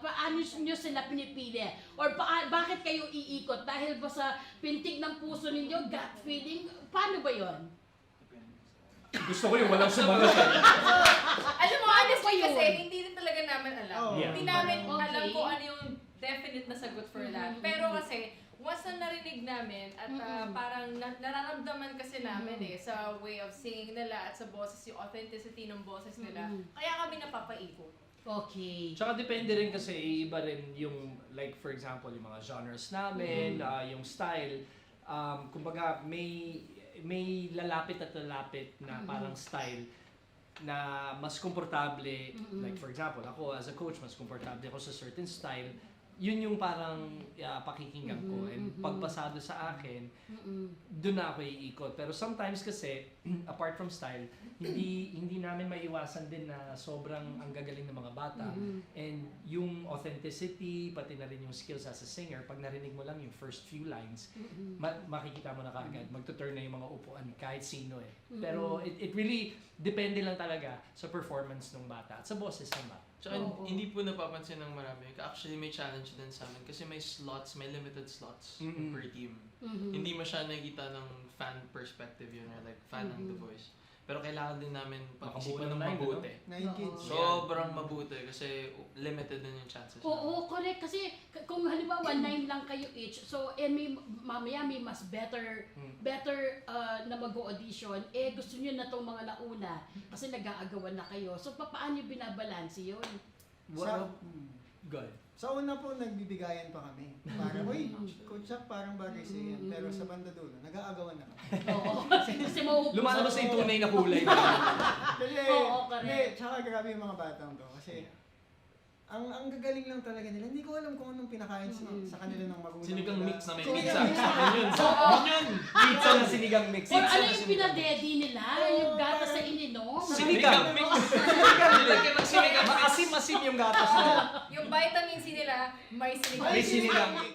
paano nyo sila pinipili? Or bakit kayo iikot? Dahil ba sa pintig ng puso ninyo, gut feeling? Paano ba yon? Gusto ko yung walang sumagot. Alam mo, honestly Ano ba kasi, yun? hindi din talaga namin alam. Oh. Yeah. Hindi namin Okay. alam kung ano yung definite na sagot for that. Pero kasi, once na narinig namin at parang nararamdaman kasi namin sa way of singing nila at sa boses, yung authenticity ng boses nila, kaya kami napapaikot. Okay. Tsaka depende rin kasi iba rin yung, like for example, yung mga genres namin, yung style. Kumbaga may lalapit at lalapit na parang style na mas komportable. Like for example, ako as a coach, mas komportable ako sa certain style. Yun yung parang pakikinggan ko. And pagpasado sa akin, doon na ako iikot. Pero sometimes kasi, apart from style, hindi namin maiwasan din na sobrang ang gagaling ng mga bata. And yung authenticity, pati na rin yung skills as a singer, pag narinig mo lang yung first few lines, makikita mo na kaagad. Magtuturn na yung mga upuan kahit sino eh. Pero it really depende lang talaga sa performance ng bata at sa boses ng bata. Tsaka hindi po napapansin ng marami. Actually, may challenge din sa amin kasi may slots, may limited slots per team. Hindi mo siya nakikita ng fan perspective yun or like fan ng The Voice. Pero kailangan din namin pag-isipan ng mabuti. Kids. Sobrang mabuti kasi limited din yung chances. Oo, correct. Kasi kung halimbawa 9 lang kayo each, so mamaya may mas better na mag-audition, gusto niyo na tong mga nauna kasi nag-aagawan na kayo. So paano niyo binabalanse yun? Good. Sa una po, nagbibigayan pa kami. Parang, uy, Coach Jack, parang bagay siya yan. Pero sa banda dulo, nag-aagawan na kami. Oo. Kasi mauubos. Lumalabas na yung tunay na kulay. Kasi, Oo, correct. hindi, tsaka grabe yung mga batang to. Kasi, ang gagaling lang talaga nila. Hindi ko alam kung anong pinakain sa kanila ng magulang. Sinigang nila. mix na may Sinigang pizza. mix. Yun. Yun. Pizza na sinigang mix. Or ano yung pinadedi nila? Yung gatas sa ininom? Sinigang mix. Maasim-asim yung gatas nila. Yung vitamin C nila, may sinigang. May sinigang mix.